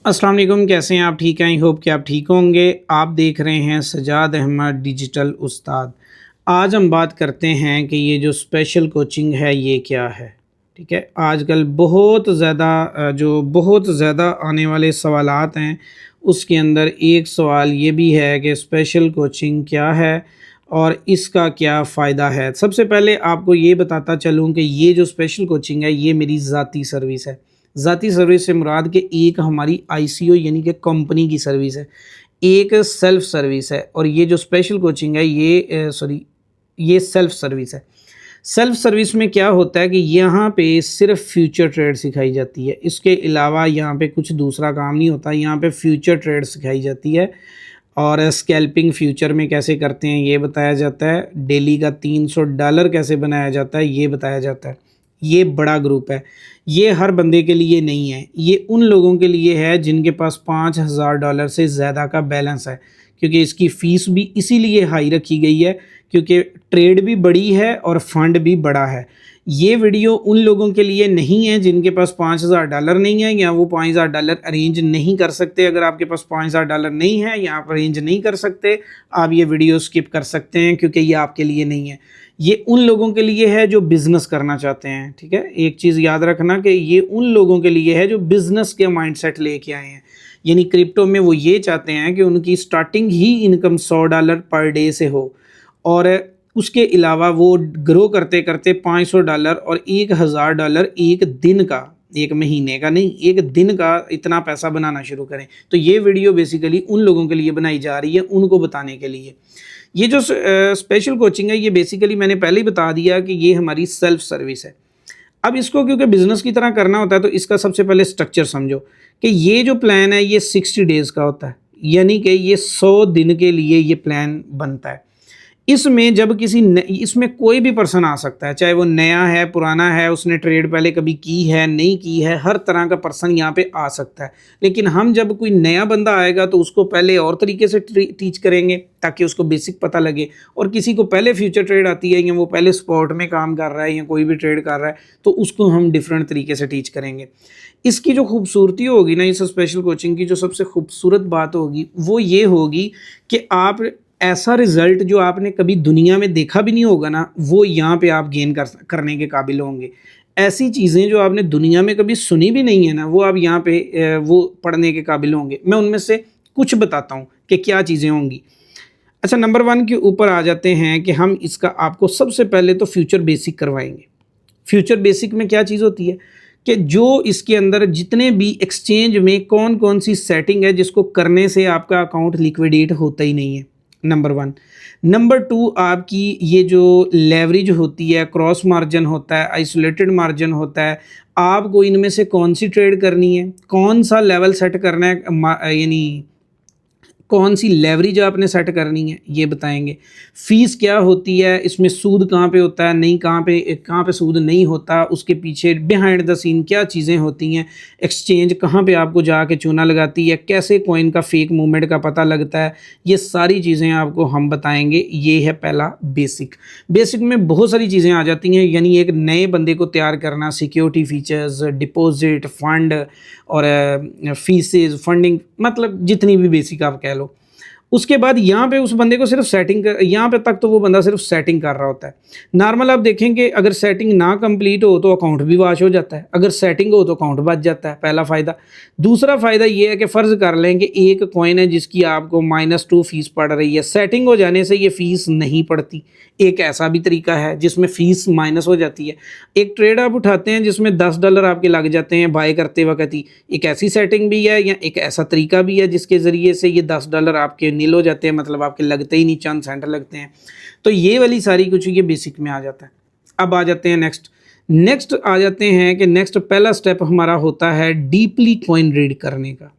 अस्सलाम वालेकुम, कैसे हैं आप? ठीक हैं? आई होप कि आप ठीक होंगे। आप देख रहे हैं सजाद अहमद डिजिटल उस्ताद। आज हम बात करते हैं कि ये जो स्पेशल कोचिंग है ये क्या है। ठीक है, आजकल बहुत ज़्यादा जो बहुत ज़्यादा आने वाले सवालात हैं उसके अंदर एक सवाल ये भी है कि स्पेशल कोचिंग क्या है और इसका क्या फ़ायदा है। सबसे पहले आपको ये बताता चलूँ कि ये जो स्पेशल कोचिंग है ये मेरी ज़ाती सर्विस है। ज़ाती सर्विस से मुराद के एक हमारी आईसीओ यानी कि कंपनी की सर्विस है, एक सेल्फ सर्विस है और ये जो स्पेशल कोचिंग है ये सेल्फ सर्विस है। सेल्फ सर्विस में क्या होता है कि यहाँ पे सिर्फ फ्यूचर ट्रेड सिखाई जाती है, इसके अलावा यहाँ पे कुछ दूसरा काम नहीं होता। यहाँ पे फ्यूचर ट्रेड सिखाई जाती है और स्कैल्पिंग फ्यूचर में कैसे करते हैं ये बताया जाता है। डेली का $300 कैसे बनाया जाता है ये बताया जाता है। ये बड़ा ग्रुप है, ये हर बंदे के लिए नहीं है, ये उन लोगों के लिए है जिनके पास $5000 से ज़्यादा का बैलेंस है, क्योंकि इसकी फ़ीस भी इसीलिए हाई रखी गई है क्योंकि ट्रेड भी बड़ी है और फंड भी बड़ा है। ये वीडियो उन लोगों के लिए नहीं है जिनके पास $5000 नहीं है या वो $5000 अरेंज नहीं कर सकते। अगर आपके पास $5000 नहीं है या आप अरेंज नहीं कर सकते, आप ये वीडियो स्किप कर सकते हैं क्योंकि ये आपके लिए नहीं है। ये उन लोगों के लिए है जो बिज़नेस करना चाहते हैं। ठीक है, एक चीज़ याद रखना कि ये उन लोगों के लिए है जो बिज़नेस के माइंडसेट लेके आए हैं। यानी क्रिप्टो में वो ये चाहते हैं कि उनकी स्टार्टिंग ही इनकम $100 पर डे से हो और उसके अलावा वो ग्रो करते करते $500 और $1000 एक दिन का, एक महीने का नहीं, एक दिन का इतना पैसा बनाना शुरू करें। तो ये वीडियो बेसिकली उन लोगों के लिए बनाई जा रही है, उनको बताने के लिए। ये जो स्पेशल कोचिंग है ये बेसिकली मैंने पहले ही बता दिया कि ये हमारी सेल्फ सर्विस है। अब इसको क्योंकि बिज़नेस की तरह करना होता है तो इसका सबसे पहले स्ट्रक्चर समझो कि ये जो प्लान है ये 60 डेज़ का होता है, यानी कि ये 100 दिन के लिए ये प्लान बनता है। इसमें जब इसमें कोई भी पर्सन आ सकता है, चाहे वो नया है, पुराना है, उसने ट्रेड पहले कभी की है, नहीं की है, हर तरह का पर्सन यहाँ पे आ सकता है। लेकिन हम जब कोई नया बंदा आएगा तो उसको पहले और तरीके से टीच करेंगे ताकि उसको बेसिक पता लगे, और किसी को पहले फ्यूचर ट्रेड आती है या वो पहले स्पॉट में काम कर रहा है या कोई भी ट्रेड कर रहा है तो उसको हम डिफरेंट तरीके से टीच करेंगे। इसकी जो खूबसूरती होगी ना, इस स्पेशल कोचिंग की जो सबसे खूबसूरत बात होगी वो ये होगी कि आप ऐसा रिज़ल्ट जो आपने कभी दुनिया में देखा भी नहीं होगा ना, वो यहाँ पे आप गेन करने के काबिल होंगे। ऐसी चीज़ें जो आपने दुनिया में कभी सुनी भी नहीं है ना, वो आप यहाँ पे वो पढ़ने के काबिल होंगे। मैं उनमें से कुछ बताता हूँ कि क्या चीज़ें होंगी। अच्छा, नंबर 1 के ऊपर आ जाते हैं कि हम इसका आपको सबसे पहले तो फ्यूचर बेसिक करवाएंगे। फ्यूचर बेसिक में क्या चीज़ होती है कि जो इसके अंदर जितने भी एक्सचेंज में कौन कौन सी सेटिंग है जिसको करने से आपका अकाउंट लिक्विडेट होता ही नहीं है, नंबर 1। नंबर 2, आपकी ये जो लेवरेज होती है, क्रॉस मार्जिन होता है, आइसोलेटेड मार्जिन होता है, आपको इनमें से कौन सी ट्रेड करनी है, कौन सा लेवल सेट करना है, यानी कौन सी लेवरेज आपने सेट करनी है ये बताएंगे। फ़ीस क्या होती है, इसमें सूद कहाँ पे होता है, नहीं कहाँ पे सूद नहीं होता, उसके पीछे बिहाइंड द सीन क्या चीज़ें होती हैं, एक्सचेंज कहाँ पे आपको जाके चूना लगाती है, कैसे कॉइन का फेक मूवमेंट का पता लगता है, ये सारी चीज़ें आपको हम बताएंगे। ये है पहला बेसिक। बेसिक में बहुत सारी चीज़ें आ जाती हैं, यानी एक नए बंदे को तैयार करना, सिक्योरिटी फीचर्स, डिपॉजिट, फंड और फीसेस, फंडिंग, मतलब जितनी भी बेसिक आप कह लो। उसके बाद यहाँ पे उस बंदे को सिर्फ सेटिंग कर, यहाँ पे तक तो वो बंदा सिर्फ सेटिंग कर रहा होता है। नॉर्मल आप देखेंगे अगर सेटिंग ना कंप्लीट हो तो अकाउंट भी वॉश हो जाता है, अगर सेटिंग हो तो अकाउंट बच जाता है, पहला फ़ायदा। दूसरा फ़ायदा ये है कि फ़र्ज़ कर लें कि एक कॉइन है जिसकी आपको -2 फीस पड़ रही है, सेटिंग हो जाने से ये फ़ीस नहीं पड़ती। एक ऐसा भी तरीका है जिसमें फ़ीस माइनस हो जाती है। एक ट्रेड आप उठाते हैं जिसमें $10 आपके लग जाते हैं बाय करते वक्त ही, एक ऐसी सेटिंग भी है या एक ऐसा तरीका भी है जिसके ज़रिए से ये $10 आपके नील हो जाते हैं, मतलब आपके लगते ही नहीं, चंद सेंटर लगते हैं। तो ये वाली सारी कुछ ये बेसिक में आ जाता है। अब आ जाते हैं नेक्स्ट आ जाते हैं कि नेक्स्ट पहला स्टेप हमारा होता है डीपली कॉइन रीड करने का।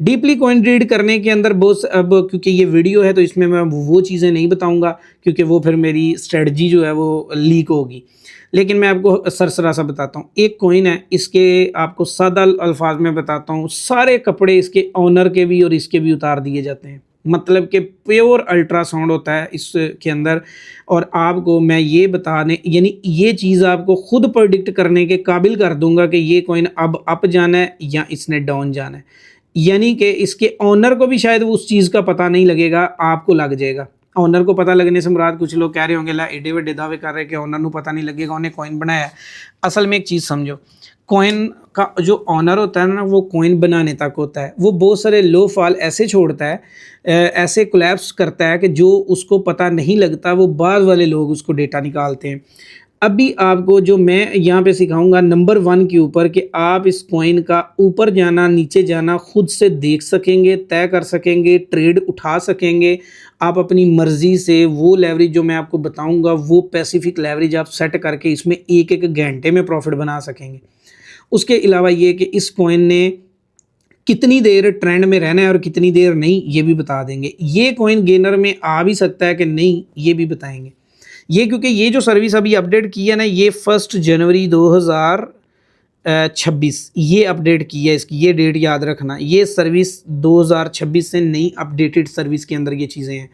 डीपली कॉइन रीड करने के अंदर बहुत, अब क्योंकि ये वीडियो है तो इसमें मैं वो चीज़ें नहीं बताऊंगा क्योंकि वो फिर मेरी स्ट्रेटजी जो है वो लीक होगी, लेकिन मैं आपको सरसरा सा बताता हूँ। एक कॉइन है, इसके आपको सादा अल्फाज में बताता हूँ, सारे कपड़े इसके ऑनर के भी और इसके भी उतार दिए जाते हैं, मतलब कि प्योर अल्ट्रासाउंड होता है इसके अंदर। और आपको मैं ये बताने, यानी ये चीज़ आपको खुद प्रेडिक्ट करने के काबिल कर दूंगा कि ये कॉइन अब अप जाना है या इसने डाउन जाना है। यानी कि इसके ऑनर को भी शायद उस चीज़ का पता नहीं लगेगा, आपको लग जाएगा। ऑनर को पता लगने से मुराद कुछ लोग कह रहे होंगे ला एडे वड्डे दावे कर रहे हैं कि ऑनर को पता नहीं लगेगा, उन्हें कॉइन बनाया है। असल में एक चीज़ समझो, कॉइन का जो ऑनर होता है ना, वो कॉइन बनाने तक होता है। वो बहुत सारे लो फॉल ऐसे छोड़ता है, ऐसे कोलैप्स करता है कि जो उसको पता नहीं लगता, वो बाद वाले लोग उसको डेटा निकालते हैं। अभी आपको जो मैं यहाँ पे सिखाऊंगा नंबर 1 के ऊपर, कि आप इस कॉइन का ऊपर जाना नीचे जाना खुद से देख सकेंगे, तय कर सकेंगे, ट्रेड उठा सकेंगे। आप अपनी मर्ज़ी से वो लेवरेज जो मैं आपको बताऊंगा, वो पैसिफिक लेवरेज आप सेट करके इसमें एक एक घंटे में प्रॉफिट बना सकेंगे। उसके अलावा ये कि इस कॉइन ने कितनी देर ट्रेंड में रहना है और कितनी देर नहीं, ये भी बता देंगे। ये कॉइन गेनर में आ भी सकता है कि नहीं, ये भी बताएंगे। ये क्योंकि ये जो सर्विस अभी अपडेट की है ना, ये 1 जनवरी 2026 ये अपडेट की है। इसकी ये डेट याद रखना। ये सर्विस 2026 से नई अपडेटेड सर्विस के अंदर ये चीज़ें हैं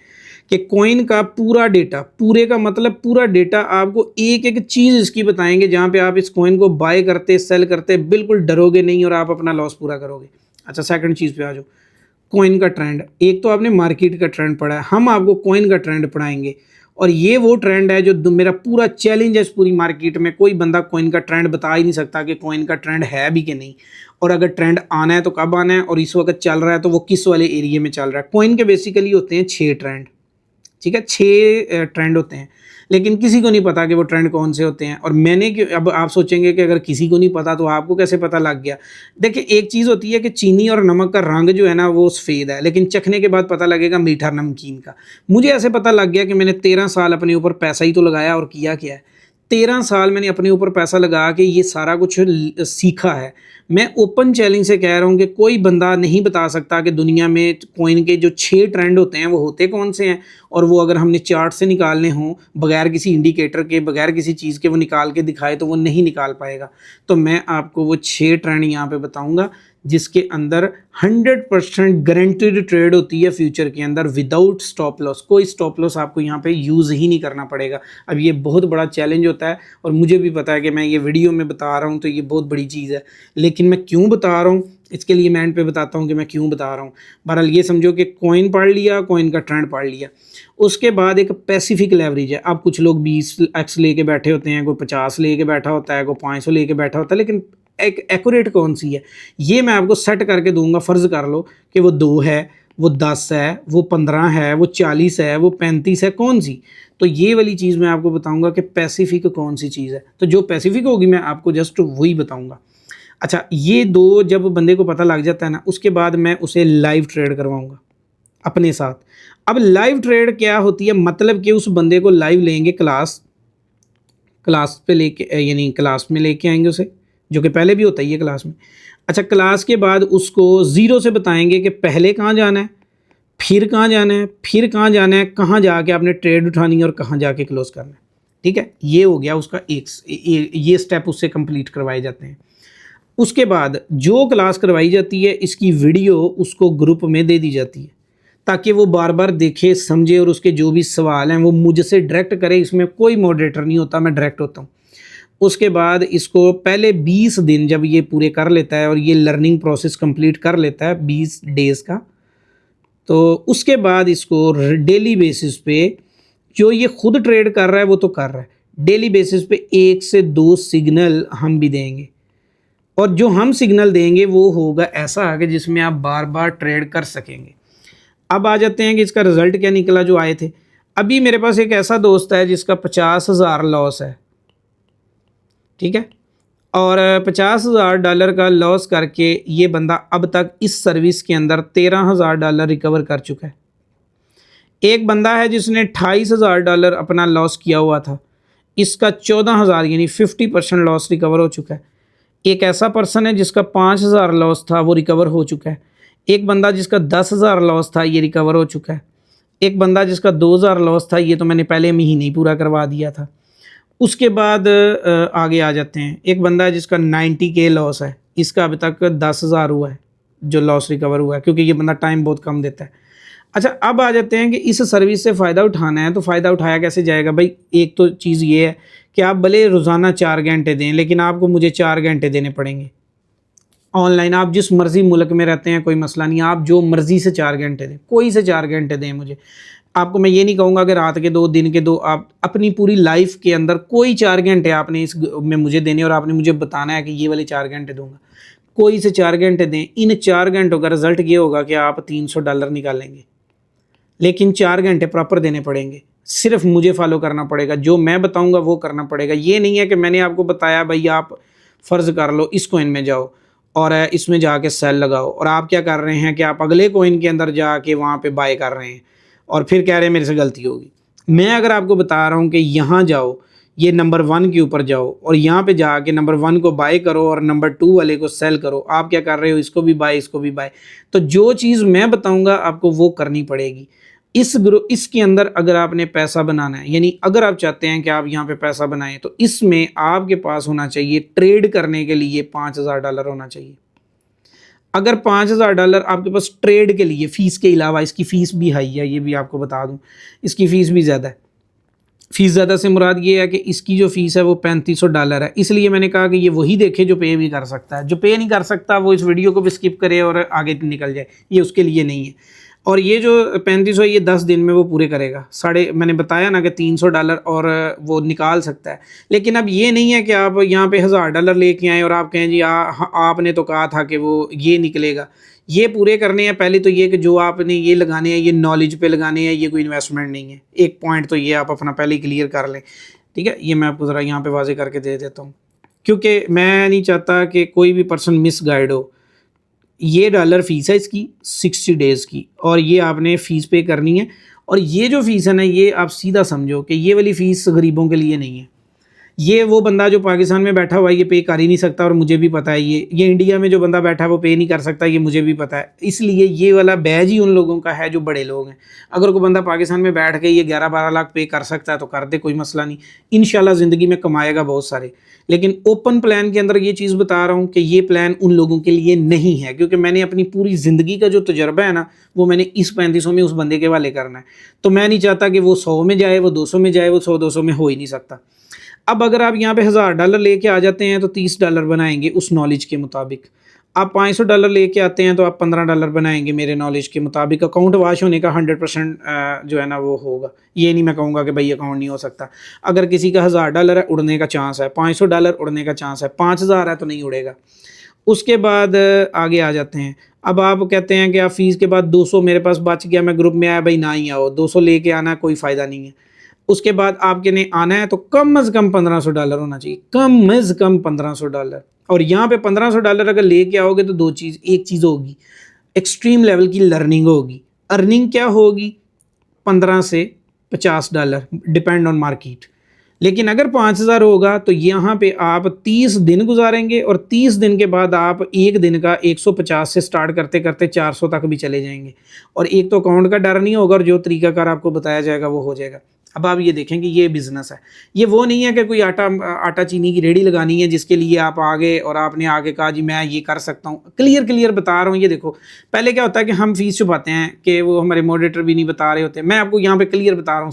कि कॉइन का पूरा डेटा, पूरे का मतलब पूरा डेटा आपको एक एक चीज़ इसकी बताएंगे, जहाँ पे आप इस कॉइन को बाय करते सेल करते बिल्कुल डरोगे नहीं और आप अपना लॉस पूरा करोगे। अच्छा, सेकंड चीज़ पे आ जाओ, कॉइन का ट्रेंड। एक तो आपने मार्केट का ट्रेंड पढ़ा है, हम आपको कॉइन का ट्रेंड पढ़ाएंगे। और ये वो ट्रेंड है जो मेरा पूरा चैलेंज है इस पूरी मार्केट में। कोई बंदा कॉइन का ट्रेंड बता ही नहीं सकता कि कॉइन का ट्रेंड है भी कि नहीं, और अगर ट्रेंड आना है तो कब आना है, और इस वक्त चल रहा है तो वो किस वाले एरिया में चल रहा है। कॉइन के बेसिकली होते हैं 6 ट्रेंड, ठीक है, 6 ट्रेंड होते हैं, लेकिन किसी को नहीं पता कि वो ट्रेंड कौन से होते हैं। और मैंने अब आप सोचेंगे कि अगर किसी को नहीं पता तो आपको कैसे पता लग गया। देखिए, एक चीज़ होती है कि चीनी और नमक का रंग जो है ना वो सफ़ेद है, लेकिन चखने के बाद पता लगेगा मीठा नमकीन का। मुझे ऐसे पता लग गया कि मैंने 13 साल अपने ऊपर पैसा ही तो लगाया, और किया क्या है, 13 साल मैंने अपने ऊपर पैसा लगा के ये सारा कुछ सीखा है। मैं ओपन चैलेंज से कह रहा हूँ कि कोई बंदा नहीं बता सकता कि दुनिया में कॉइन के जो 6 ट्रेंड होते हैं वो होते कौन से हैं, और वो अगर हमने चार्ट से निकालने हों बगैर किसी इंडिकेटर के, बगैर किसी चीज़ के वो निकाल के दिखाए तो वो नहीं निकाल पाएगा। तो मैं आपको वो 6 ट्रेंड यहाँ पे बताऊँगा, जिसके अंदर 100% गारंटीड ट्रेड होती है फ्यूचर के अंदर विदाउट स्टॉप लॉस। कोई स्टॉप लॉस आपको यहाँ पे यूज़ ही नहीं करना पड़ेगा। अब ये बहुत बड़ा चैलेंज होता है, और मुझे भी पता है कि मैं ये वीडियो में बता रहा हूँ तो ये बहुत बड़ी चीज़ है, लेकिन मैं क्यों बता रहा हूँ इसके लिए मैं एंड पे बताता हूँ कि मैं क्यों बता रहा हूँ। बहरहाल ये समझो कि कॉइन पढ़ लिया, कॉइन का ट्रेंड पढ़ लिया, उसके बाद एक पैसिफिक लेवरेज है। अब कुछ लोग 20x लेके बैठे होते हैं, कोई 50 लेके बैठा होता है, कोई 500 लेके बैठा होता है, लेकिन एक एक्यूरेट कौन सी है ये मैं आपको सेट करके दूंगा। फ़र्ज़ कर लो कि वो 2 है, वो 10 है, वो 15 है, वो 40 है, वो 35 है, कौन सी। तो ये वाली चीज़ मैं आपको बताऊंगा कि पैसिफिक कौन सी चीज़ है। तो जो पैसिफिक होगी मैं आपको जस्ट वही बताऊंगा। अच्छा, ये 2 जब बंदे को पता लग जाता है ना, उसके बाद मैं उसे लाइव ट्रेड करवाऊंगा अपने साथ। अब लाइव ट्रेड क्या होती है, मतलब कि उस बंदे को लाइव लेंगे, क्लास पे लेके, यानी क्लास में लेके आएंगे उसे, जो कि पहले भी होता ही है क्लास में। अच्छा, क्लास के बाद उसको ज़ीरो से बताएंगे कि पहले कहाँ जाना है, फिर कहाँ जाना है, फिर कहाँ जाना है, कहाँ जाके आपने ट्रेड उठानी है और कहाँ जाके क्लोज करना है। ठीक है, ये हो गया उसका ये स्टेप उससे कंप्लीट करवाए जाते हैं। उसके बाद जो क्लास करवाई जाती है, इसकी वीडियो उसको ग्रुप में दे दी जाती है, ताकि वो बार बार देखे समझे, और उसके जो भी सवाल हैं वो मुझसे डायरेक्ट करे। इसमें कोई मॉडरेटर नहीं होता, मैं डायरेक्ट होता हूँ। उसके बाद इसको पहले 20 दिन जब ये पूरे कर लेता है और ये लर्निंग प्रोसेस कंप्लीट कर लेता है 20 डेज़ का, तो उसके बाद इसको डेली बेसिस पे, जो ये खुद ट्रेड कर रहा है वो तो कर रहा है, डेली बेसिस पे 1 से 2 सिग्नल हम भी देंगे, और जो हम सिग्नल देंगे वो होगा ऐसा कि जिसमें आप बार बार ट्रेड कर सकेंगे। अब आ जाते हैं कि इसका रिज़ल्ट क्या निकला जो आए थे। अभी मेरे पास एक ऐसा दोस्त है जिसका 50,000 लॉस है, ठीक है, और $50,000 का लॉस करके ये बंदा अब तक इस सर्विस के अंदर $13,000 रिकवर कर चुका है। एक बंदा है जिसने $28,000 अपना लॉस किया हुआ था, इसका 14,000 यानी 50% लॉस रिकवर हो चुका है। एक ऐसा पर्सन है जिसका 5,000 लॉस था, वो रिकवर हो चुका है। एक बंदा जिसका 10,000 लॉस था, ये रिकवर हो चुका है। एक बंदा जिसका 2,000 लॉस था, ये तो मैंने पहले महीने ही पूरा करवा दिया था। उसके बाद आगे आ जाते हैं, एक बंदा है जिसका 90K लॉस है, इसका अभी तक 10,000 हुआ है जो लॉस रिकवर हुआ है, क्योंकि ये बंदा टाइम बहुत कम देता है। अच्छा, अब आ जाते हैं कि इस सर्विस से फ़ायदा उठाना है तो फ़ायदा उठाया कैसे जाएगा भाई। एक तो चीज़ ये है कि आप भले रोज़ाना 4 घंटे दें, लेकिन आपको मुझे 4 घंटे देने पड़ेंगे ऑनलाइन आप जिस मर्जी मुल्क में रहते हैं कोई मसला नहीं, आप जो मर्जी से 4 घंटे दें, कोई से 4 घंटे दें मुझे। आपको मैं ये नहीं कहूँगा कि रात के 2 दिन के 2, आप अपनी पूरी लाइफ के अंदर कोई 4 घंटे आपने इस में मुझे देने और आपने मुझे बताना है कि ये वाले 4 घंटे दूंगा। कोई से 4 घंटे दें, इन 4 घंटों का रिजल्ट ये होगा कि आप $300 निकालेंगे, लेकिन 4 घंटे प्रॉपर देने पड़ेंगे। सिर्फ मुझे फॉलो करना पड़ेगा, जो मैं बताऊंगा वो करना पड़ेगा। ये नहीं है कि मैंने आपको बताया भाई आप फ़र्ज़ कर लो इस कॉइन में जाओ और इसमें जाके सेल लगाओ, और आप क्या कर रहे हैं कि आप अगले कॉइन के अंदर जाके वहाँ पे बाय कर रहे हैं और फिर कह रहे हैं मेरे से गलती होगी। मैं अगर आपको बता रहा हूँ कि यहाँ जाओ, ये नंबर 1 के ऊपर जाओ और यहाँ पे जाके नंबर 1 को बाय करो और नंबर 2 वाले को सेल करो, आप क्या कर रहे हो, इसको भी बाय इसको भी बाय। तो जो चीज़ मैं बताऊँगा आपको वो करनी पड़ेगी। इसके अंदर अगर आपने पैसा बनाना है, यानी अगर आप चाहते हैं कि आप यहाँ पे पैसा बनाएं, तो इसमें आपके पास होना चाहिए ट्रेड करने के लिए $5000 होना चाहिए। अगर $5000 आपके पास ट्रेड के लिए, फ़ीस के अलावा, इसकी फ़ीस भी हाई है, ये भी आपको बता दूं, इसकी फ़ीस भी ज़्यादा है। फ़ीस ज़्यादा से मुराद ये है कि इसकी जो फ़ीस है वो $3500 है। इसलिए मैंने कहा कि ये वही देखे जो पे भी कर सकता है, जो पे नहीं कर सकता वो इस वीडियो को भी स्किप करे और आगे निकल जाए, ये उसके लिए नहीं है। और ये जो 3500 ये 10 दिन में वो पूरे करेगा। मैंने बताया ना कि $300 और वो निकाल सकता है। लेकिन अब ये नहीं है कि आप यहाँ पे $1000 लेके आएँ और आप कहें जी आपने तो कहा था कि वो ये निकलेगा। ये पूरे करने हैं। पहले तो ये कि जो आपने ये लगाने हैं, ये नॉलेज पे लगाने हैं, ये कोई इन्वेस्टमेंट नहीं है। एक पॉइंट तो ये आप अपना पहले ही क्लियर कर लें, ठीक है। ये मैं आपको ज़रा यहाँ पे वाज़े करके दे देता हूँ, क्योंकि मैं नहीं चाहता कि कोई भी पर्सन मिस गाइड हो। ये डॉलर फ़ीस है इसकी 60 डेज़ की, और ये आपने फ़ीस पे करनी है। और ये जो फ़ीस है ना, ये आप सीधा समझो कि ये वाली फ़ीस गरीबों के लिए नहीं है। ये वो बंदा जो पाकिस्तान में बैठा हुआ है ये पे कर ही नहीं सकता, और मुझे भी पता है। ये इंडिया में जो बंदा बैठा है वो पे नहीं कर सकता, ये मुझे भी पता है। इसलिए ये वाला बैज ही उन लोगों का है जो बड़े लोग हैं। अगर कोई बंदा पाकिस्तान में बैठ के ये 11-12 लाख पे कर सकता है तो कर दे, कोई मसला नहीं। इंशाल्लाह ज़िंदगी में कमाएगा बहुत सारे। लेकिन ओपन प्लान के अंदर ये चीज़ बता रहा हूँ कि ये प्लान उन लोगों के लिए नहीं है, क्योंकि मैंने अपनी पूरी ज़िंदगी का जो तजर्बा है ना, वो मैंने इस 3500 में उस बंदे के हवाले करना है। तो मैं नहीं चाहता कि वो 100 में जाए, वो 200 में जाए, वो 100-200 में हो ही नहीं सकता। अब अगर आप यहाँ पे $1000 लेके आ जाते हैं तो $30 बनाएंगे उस नॉलेज के मुताबिक। आप $500 लेके आते हैं तो आप $15 बनाएंगे मेरे नॉलेज के मुताबिक। अकाउंट वाश होने का 100% जो है ना वो होगा। ये नहीं मैं कहूँगा कि भाई अकाउंट नहीं हो सकता। अगर किसी का $1000 है, उड़ने का चांस है। $500 उड़ने का चांस है। 5000 है तो नहीं उड़ेगा। उसके बाद आगे आ जाते हैं। अब आप कहते हैं कि आप फ़ीस के बाद 200 मेरे पास बच गया, मैं ग्रुप में आया, भाई ना ही आओ, 200 लेके आना, कोई फ़ायदा नहीं है। उसके बाद आपके ने आना है तो कम अज़ कम $1500 होना चाहिए, कम अज़ कम $1500। और यहाँ पे $1500 अगर लेके आओगे तो एक चीज़ होगी, एक्सट्रीम लेवल की लर्निंग होगी। अर्निंग क्या होगी? $15 से $50, डिपेंड ऑन मार्केट। लेकिन अगर 5000 होगा तो यहाँ पे आप 30 दिन गुजारेंगे, और 30 दिन के बाद आप एक दिन का 150 से स्टार्ट करते करते 400 तक भी चले जाएंगे। और एक तो अकाउंट का डर नहीं होगा, और जो तरीकाकार आपको बताया जाएगा वो हो जाएगा। अब आप ये देखें कि ये बिज़नेस है, ये वो नहीं है कि कोई आटा चीनी की रेडी लगानी है जिसके लिए आप आगे और आपने आगे कहा जी मैं ये कर सकता हूँ। क्लियर बता रहा हूँ। ये देखो, पहले क्या होता है कि हम फीस छुपाते हैं कि वो हमारे मॉडरेटर भी नहीं बता रहे होते। मैं आपको यहाँ पे क्लियर बता रहा हूँ,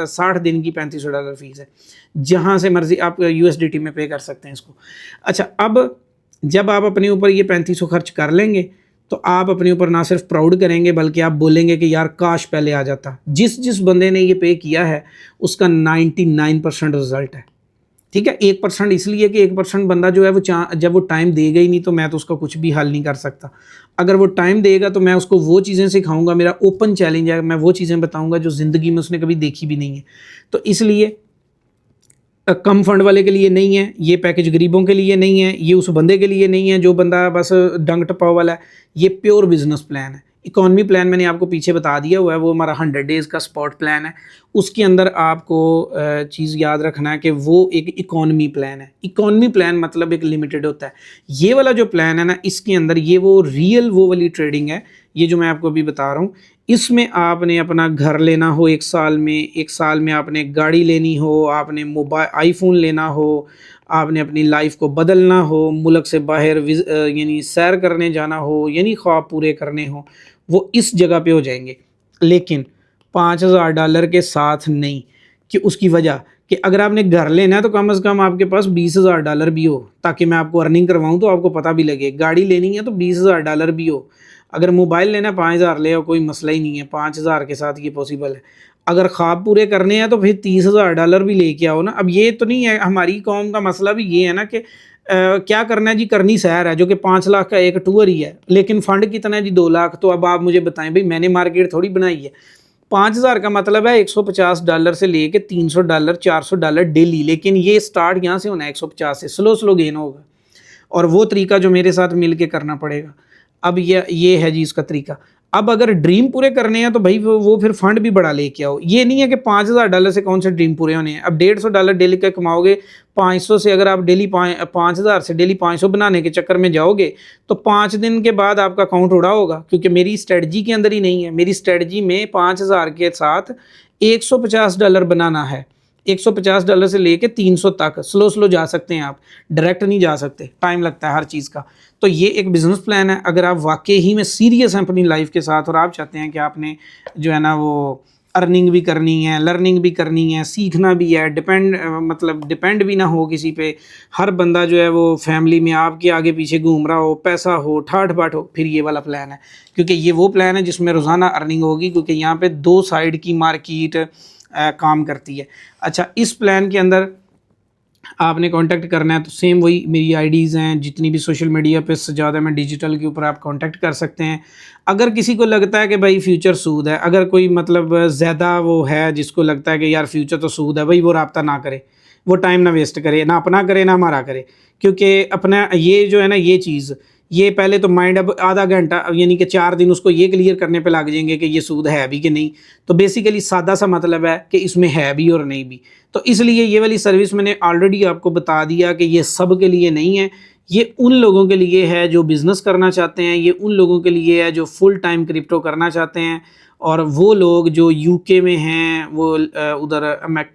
60 दिन की $3500 फ़ीस है। जहाँ से मर्जी आप USDT में पे कर सकते हैं इसको। अच्छा, अब जब आप अपने ऊपर ये 3500 खर्च कर लेंगे तो आप अपने ऊपर ना सिर्फ प्राउड करेंगे बल्कि आप बोलेंगे कि यार काश पहले आ जाता। जिस बंदे ने ये पे किया है उसका 99% रिजल्ट है, ठीक है। 1% इसलिए कि 1% बंदा जो है वो जब वो टाइम देगा ही नहीं तो मैं तो उसका कुछ भी हल नहीं कर सकता। अगर वो टाइम देगा तो मैं उसको वो चीज़ें सिखाऊंगा, मेरा ओपन चैलेंज है, मैं वो चीज़ें बताऊंगा जो ज़िंदगी में उसने कभी देखी भी नहीं है। तो इसलिए कम फंड वाले के लिए नहीं है ये पैकेज, गरीबों के लिए नहीं है ये, उस बंदे के लिए नहीं है जो बंदा बस डंग टपाव वाला है। ये प्योर बिजनेस प्लान है। इकॉनमी प्लान मैंने आपको पीछे बता दिया हुआ है, वो हमारा 100 डेज़ का स्पॉट प्लान है। उसके अंदर आपको चीज़ याद रखना है कि वो एक इकॉनमी प्लान है। इकॉनमी प्लान मतलब एक लिमिटेड होता है। ये वाला जो प्लान है ना, इसके अंदर ये वो रियल वो वाली ट्रेडिंग है, ये जो मैं आपको अभी बता रहा हूँ। इसमें आपने अपना घर लेना हो 1 साल में, 1 साल में आपने गाड़ी लेनी हो, आपने मोबाइल आईफोन लेना हो, आपने अपनी लाइफ को बदलना हो, मुल्क से बाहर यानी सैर करने जाना हो, यानी ख्वाब पूरे करने हो, वो इस जगह पे हो जाएंगे। लेकिन $5000 के साथ नहीं। कि उसकी वजह कि अगर आपने घर लेना है तो कम से कम आपके पास $20,000 भी हो, ताकि मैं आपको अर्निंग करवाऊँ तो आपको पता भी लगे। गाड़ी लेनी है तो $20,000 भी हो। अगर मोबाइल लेना है 5,000 ले आओ, कोई मसला ही नहीं है, 5,000 के साथ ये पॉसिबल है। अगर ख्वाब पूरे करने हैं तो फिर $30,000 भी लेके आओ ना। अब ये तो नहीं है, हमारी कौम का मसला भी ये है ना कि क्या करना है जी, करनी सैर है, जो कि 5 लाख का एक टूर ही है, लेकिन फ़ंड कितना है जी, 2 लाख। तो अब आप मुझे बताएं भाई, मैंने मार्केट थोड़ी बनाई है। 5,000 का मतलब है $150 से लेके $300 $400 डेली, लेकिन ये स्टार्ट यहाँ से होना है 150 से, स्लो स्लो गेन होगा। और वो तरीका जो मेरे साथ मिल के करना पड़ेगा। अब ये है जी इसका तरीका। अब अगर ड्रीम पूरे करने हैं तो भाई वो फिर फंड भी बड़ा लेके आओ। ये नहीं है कि $5,000 से कौन से ड्रीम पूरे होने हैं। अब $150 डेली का कमाओगे, 500 से अगर आप डेली 5,000 से डेली 500 बनाने के चक्कर में जाओगे तो 5 दिन के बाद आपका अकाउंट उड़ा होगा, क्योंकि मेरी स्ट्रेटजी के अंदर ही नहीं है। मेरी स्ट्रेटजी में 5,000 के साथ $150 बनाना है। $150 से लेके 300 तक स्लो स्लो जा सकते हैं आप, डायरेक्ट नहीं जा सकते, टाइम लगता है हर चीज़ का। तो ये एक बिज़नेस प्लान है। अगर आप वाकई ही में सीरियस हैं अपनी लाइफ के साथ और आप चाहते हैं कि आपने जो है ना वो अर्निंग भी करनी है, लर्निंग भी करनी है, सीखना भी है, डिपेंड भी ना हो किसी पे, हर बंदा जो है वो फैमिली में आपके आगे पीछे घूम रहा हो, पैसा हो, ठाठ बाट हो, फिर ये वाला प्लान है। क्योंकि ये वो प्लान है जिसमें रोज़ाना अर्निंग होगी, क्योंकि यहाँ पे 2 साइड की मार्केट काम करती है। अच्छा, इस प्लान के अंदर आपने कांटेक्ट करना है तो सेम वही मेरी आईडीज़ हैं जितनी भी सोशल मीडिया पे सजाद अहमद डिजिटल के ऊपर आप कांटेक्ट कर सकते हैं। अगर किसी को लगता है कि भाई फ्यूचर सूद है, अगर कोई ज़्यादा वो है जिसको लगता है कि यार फ्यूचर तो सूद है, भाई वो रब्ता ना करे, वो टाइम ना वेस्ट करे, ना अपना करे ना हमारा करे। क्योंकि अपना ये जो है ना ये चीज़, ये पहले तो माइंड अब आधा घंटा यानी कि 4 दिन उसको ये क्लियर करने पे लग जाएंगे कि ये सूद है भी कि नहीं। तो बेसिकली सादा सा मतलब है कि इसमें है भी और नहीं भी। तो इसलिए ये वाली सर्विस मैंने ऑलरेडी आपको बता दिया कि ये सब के लिए नहीं है, ये उन लोगों के लिए है जो बिज़नेस करना चाहते हैं, ये उन लोगों के लिए है जो फुल टाइम क्रिप्टो करना चाहते हैं, और वो लोग जो यूके में हैं, वो उधर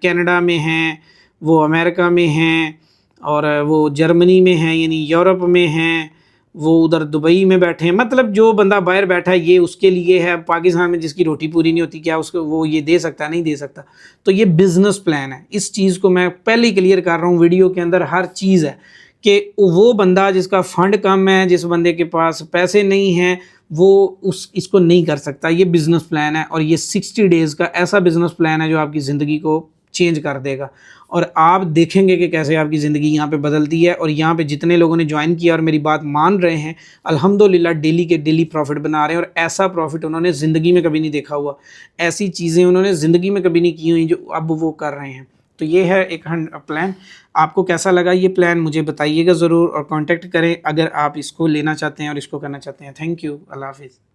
कनाडा में हैं, वो अमेरिका में हैं, और वो जर्मनी में हैं यानी यूरोप में हैं, वो उधर दुबई में बैठे हैं। मतलब जो बंदा बाहर बैठा है ये उसके लिए है। पाकिस्तान में जिसकी रोटी पूरी नहीं होती, क्या उसको वो ये दे सकता है? नहीं दे सकता। तो ये बिज़नेस प्लान है। इस चीज़ को मैं पहले ही क्लियर कर रहा हूँ, वीडियो के अंदर हर चीज़ है कि वो बंदा जिसका फ़ंड कम है, जिस बंदे के पास पैसे नहीं हैं, वो इसको नहीं कर सकता। ये बिज़नेस प्लान है और ये 60 डेज़ का ऐसा बिज़नेस प्लान है जो आपकी ज़िंदगी को चेंज कर देगा। और आप देखेंगे कि कैसे आपकी ज़िंदगी यहाँ पे बदलती है। और यहाँ पे जितने लोगों ने ज्वाइन किया और मेरी बात मान रहे हैं, अल्हम्दुलिल्लाह डेली के डेली प्रॉफिट बना रहे हैं। और ऐसा प्रॉफिट उन्होंने ज़िंदगी में कभी नहीं देखा हुआ, ऐसी चीज़ें उन्होंने ज़िंदगी में कभी नहीं की हुई जो अब वो कर रहे हैं। तो ये है एक प्लान। आपको कैसा लगा ये प्लान मुझे बताइएगा ज़रूर, और कॉन्टेक्ट करें अगर आप इसको लेना चाहते हैं और इसको करना चाहते हैं। थैंक यू, अल्लाह हाफिज़।